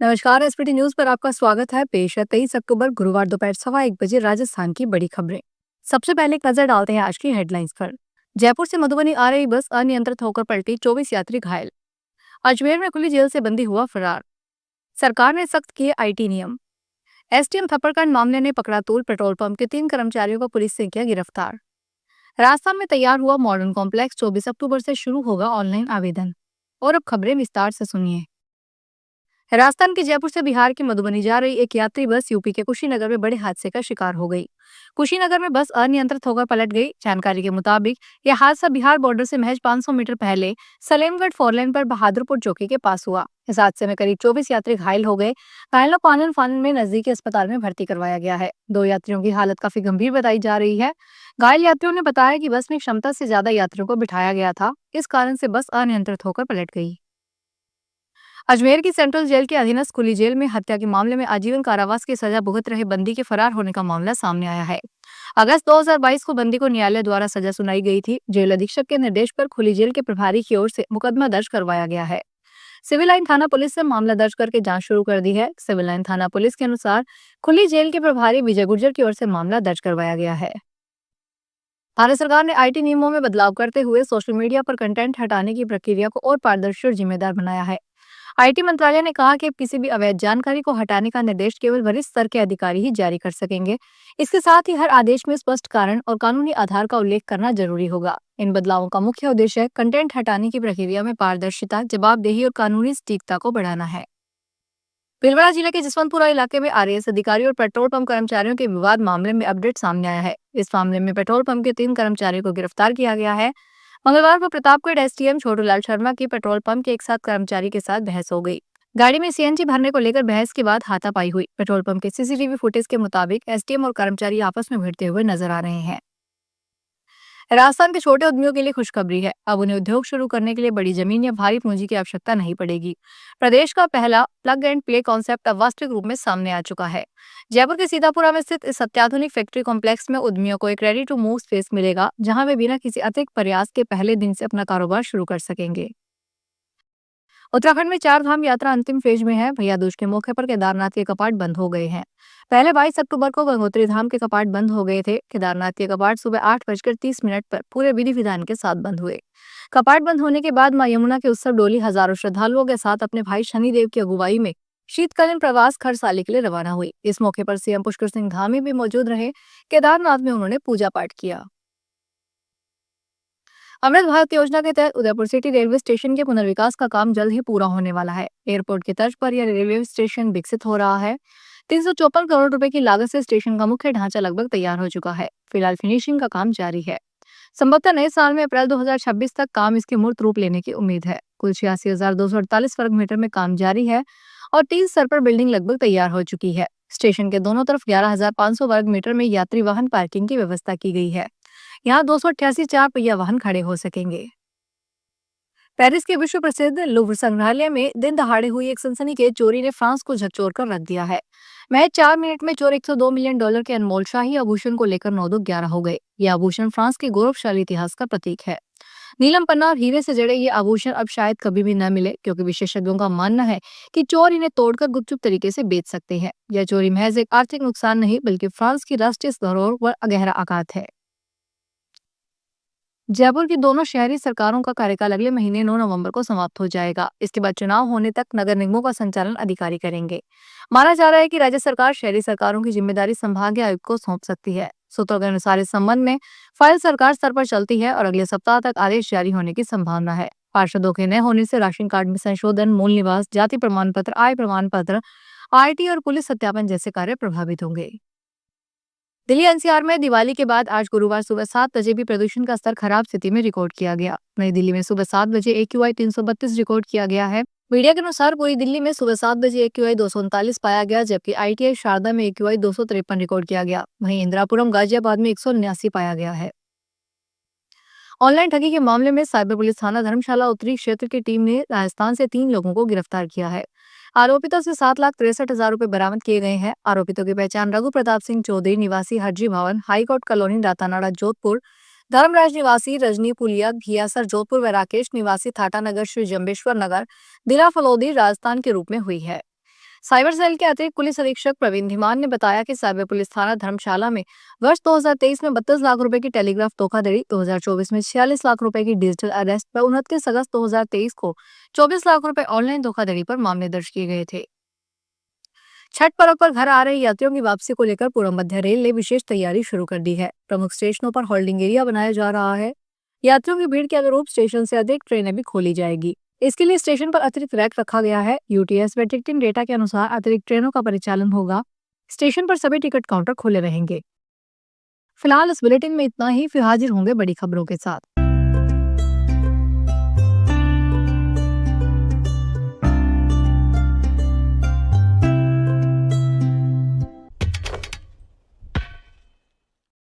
नमस्कार। SPT news पर आपका स्वागत है। पेश है 23 अक्टूबर गुरुवार दोपहर 1:15 राजस्थान की बड़ी खबरें। सबसे पहले एक नजर डालते हैं आज की हेडलाइंस पर। जयपुर से मधुबनी आ रही बस अनियंत्रित होकर पलटी, 24 यात्री घायल। अजमेर में खुली जेल से बंदी हुआ फरार। सरकार ने सख्त किए आईटी नियम। एसटीएम थप्पड़कांड मामले ने पकड़ा तूल, पेट्रोल पंप के 3 कर्मचारियों को पुलिस ने किया गिरफ्तार। राजस्थान में तैयार हुआ मॉडर्न कॉम्प्लेक्स, 24 अक्टूबर से शुरू होगा ऑनलाइन आवेदन। और अब खबरें विस्तार से सुनिए। राजस्थान के जयपुर से बिहार की मधुबनी जा रही एक यात्री बस यूपी के कुशीनगर में बड़े हादसे का शिकार हो गई। कुशीनगर में बस अनियंत्रित होकर पलट गई। जानकारी के मुताबिक यह हादसा बिहार बॉर्डर से महज 500 मीटर पहले सलेमगढ़ फोरलेन पर बहादुरपुर चौकी के पास हुआ। इस हादसे में करीब 24 यात्री घायल हो गए। घायलों को आनन फानन में नजदीकी अस्पताल में भर्ती करवाया गया है। 2 यात्रियों की हालत काफी गंभीर बताई जा रही है। घायल यात्रियों ने बताया कि बस में क्षमता से ज्यादा यात्रियों को बिठाया गया था, इस कारण से बस अनियंत्रित होकर पलट गई। अजमेर की सेंट्रल जेल के अधीनस्थ खुली जेल में हत्या के मामले में आजीवन कारावास की सजा भुगत रहे बंदी के फरार होने का मामला सामने आया है। अगस्त 2022 को बंदी को न्यायालय द्वारा सजा सुनाई गई थी। जेल अधीक्षक के निर्देश पर खुली जेल के प्रभारी की ओर से मुकदमा दर्ज करवाया गया है। सिविल लाइन थाना पुलिस ने मामला दर्ज करके जांच शुरू कर दी है। सिविल लाइन थाना पुलिस के अनुसार खुली जेल के प्रभारी विजय गुर्जर की ओर से मामला दर्ज करवाया गया है। भारत सरकार ने आईटी नियमों में बदलाव करते हुए सोशल मीडिया पर कंटेंट हटाने की प्रक्रिया को और पारदर्शी और जिम्मेदार बनाया है। आईटी मंत्रालय ने कहा कि अब किसी भी अवैध जानकारी को हटाने का निर्देश केवल वरिष्ठ स्तर के अधिकारी ही जारी कर सकेंगे। इसके साथ ही हर आदेश में स्पष्ट कारण और कानूनी आधार का उल्लेख करना जरूरी होगा। इन बदलावों का मुख्य उद्देश्य कंटेंट हटाने की प्रक्रिया में पारदर्शिता, जवाबदेही और कानूनी सटीकता को बढ़ाना है। भीलवाड़ा जिले के जसवंतपुरा इलाके में आरएएस अधिकारी और पेट्रोल पंप कर्मचारियों के विवाद मामले में अपडेट सामने आया है। इस मामले में पेट्रोल पंप के 3 कर्मचारियों को गिरफ्तार किया गया है। मंगलवार को प्रतापगढ़ एसडीएम छोटूलाल शर्मा की पेट्रोल पंप के एक साथ कर्मचारी के साथ बहस हो गई। गाड़ी में सीएनजी भरने को लेकर बहस के बाद हाथापाई हुई। पेट्रोल पंप के सीसीटीवी फुटेज के मुताबिक एसडीएम और कर्मचारी आपस में भिड़ते हुए नजर आ रहे हैं। राजस्थान के छोटे उद्यमियों के लिए खुशखबरी है। अब उन्हें उद्योग शुरू करने के लिए बड़ी जमीन या भारी पूंजी की आवश्यकता नहीं पड़ेगी। प्रदेश का पहला प्लग एंड प्ले कॉन्सेप्ट अब वास्तविक रूप में सामने आ चुका है। जयपुर के सीतापुरा में स्थित इस अत्याधुनिक फैक्ट्री कॉम्प्लेक्स में उद्यमियों को एक रेडी टू मूव स्पेस मिलेगा, जहां वे बिना किसी अतिरिक्त प्रयास के पहले दिन से अपना कारोबार शुरू कर सकेंगे। उत्तराखंड में 4 धाम यात्रा अंतिम फेज में है। भैया दूज के मौके पर केदारनाथ के कपाट बंद हो गए हैं। पहले 22 अक्टूबर को गंगोत्री धाम के कपाट बंद हो गए थे। केदारनाथ के कपाट सुबह 8:30 पर पूरे विधि विधान के साथ बंद हुए। कपाट बंद होने के बाद मां यमुना के उत्सव डोली हजारों श्रद्धालुओं के साथ अपने भाई शनिदेव की अगुवाई में शीतकालीन प्रवास खरसाली के लिए रवाना हुई। इस मौके पर सीएम पुष्कर सिंह धामी भी मौजूद रहे। केदारनाथ में उन्होंने पूजा पाठ किया। अमृत भारत योजना के तहत उदयपुर सिटी रेलवे स्टेशन के पुनर्विकास का काम जल्द ही पूरा होने वाला है। एयरपोर्ट की तर्ज पर यह रेलवे स्टेशन विकसित हो रहा है। 354 करोड़ रुपए की लागत से स्टेशन का मुख्य ढांचा लगभग तैयार हो चुका है। फिलहाल फिनिशिंग का काम जारी है। संभवतः नए साल में अप्रैल 2026 तक काम इसके मूर्त रूप लेने की उम्मीद है। कुल 86,248 वर्ग मीटर में काम जारी है और 3 स्तर पर बिल्डिंग लगभग तैयार हो चुकी है। स्टेशन के दोनों तरफ 11,500 वर्ग मीटर में यात्री वाहन पार्किंग की व्यवस्था की गई है। यहाँ 288 4 पहिया वाहन खड़े हो सकेंगे। पेरिस के विश्व प्रसिद्ध लूव्र संग्रहालय में दिन दहाड़े हुई एक सनसनीखेज चोरी ने फ्रांस को झकझोर कर रख दिया है। महज 4 मिनट में चोर $102 मिलियन के अनमोल शाही आभूषण को लेकर 9-11 हो गए। ये आभूषण फ्रांस के गौरवशाली इतिहास का प्रतीक है। नीलम पन्ना और हीरे से जड़े ये आभूषण अब शायद कभी भी न मिले, क्योंकि विशेषज्ञों का मानना है कि चोर इन्हें तोड़कर गुपचुप तरीके से बेच सकते हैं। यह चोरी महज एक आर्थिक नुकसान नहीं, बल्कि फ्रांस की राष्ट्रीय धरोहर पर गहरा आघात है। जयपुर की दोनों शहरी सरकारों का कार्यकाल अगले महीने 9 नवंबर को समाप्त हो जाएगा। इसके बाद चुनाव होने तक नगर निगमों का संचालन अधिकारी करेंगे। माना जा रहा है कि राज्य सरकार शहरी सरकारों की जिम्मेदारी संभागीय आयुक्त को सौंप सकती है। सूत्रों के अनुसार इस संबंध में फाइल सरकार स्तर पर चलती है और अगले सप्ताह तक आदेश जारी होने की संभावना है। पार्षदों के न होने से राशन कार्ड में संशोधन, मूल निवास, जाति प्रमाण पत्र, आय प्रमाण पत्र, आईटी और पुलिस सत्यापन जैसे कार्य प्रभावित होंगे। दिल्ली एनसीआर में दिवाली के बाद आज गुरुवार सुबह 7 बजे भी प्रदूषण का स्तर खराब स्थिति में रिकॉर्ड किया गया। नई दिल्ली में सुबह 7 बजे AQI 332 रिकॉर्ड किया गया है। मीडिया के अनुसार पूरी दिल्ली में सुबह 7 बजे AQI 239 पाया गया, जबकि ITI शारदा में AQI 253 रिकॉर्ड किया गया। वहीं इंदिरापुरम गाजियाबाद में 179 पाया गया है। ऑनलाइन ठगी के मामले में साइबर पुलिस थाना धर्मशाला उत्तरी क्षेत्र की टीम ने राजस्थान से 3 लोगों को गिरफ्तार किया है। आरोपितों से 7,63,000 रुपए बरामद किए गए हैं। आरोपितों की पहचान रघु प्रताप सिंह चौधरी निवासी हरजी भवन, हाईकोर्ट कॉलोनी, दातानाड़ा, जोधपुर, धर्मराज निवासी रजनी पुलिया, घियासर, जोधपुर व राकेश निवासी थाटानगर, श्री जम्बेश्वर नगर, दिला फलोदी, राजस्थान के रूप में हुई है। साइबर सेल के अतिरिक्त पुलिस अधीक्षक प्रवीण धीमान ने बताया कि साइबर पुलिस थाना धर्मशाला में वर्ष 2023 में 32 लाख रुपए की टेलीग्राफ धोखाधड़ी, 2024 में 46 लाख रुपए की डिजिटल अरेस्ट व 29 अगस्त 2023 को 24 लाख रुपए ऑनलाइन धोखाधड़ी पर मामले दर्ज किए गए थे। छठ पर्व पर घर आ रहे यात्रियों की वापसी को लेकर पूर्व मध्य रेल ने विशेष तैयारी शुरू कर दी है। प्रमुख स्टेशनों पर होल्डिंग एरिया बनाया जा रहा है। यात्रियों की भीड़ के अनुरूप स्टेशन से अधिक ट्रेनें भी खोली जाएगी। इसके लिए स्टेशन पर अतिरिक्त रैक रखा गया है। यूटीएस व टिकटिंग डेटा के अनुसार अतिरिक्त ट्रेनों का परिचालन होगा। स्टेशन पर सभी टिकट काउंटर खुले रहेंगे। फिलहाल इस बुलेटिन में इतना ही, फिर हाजिर होंगे बड़ी खबरों के साथ।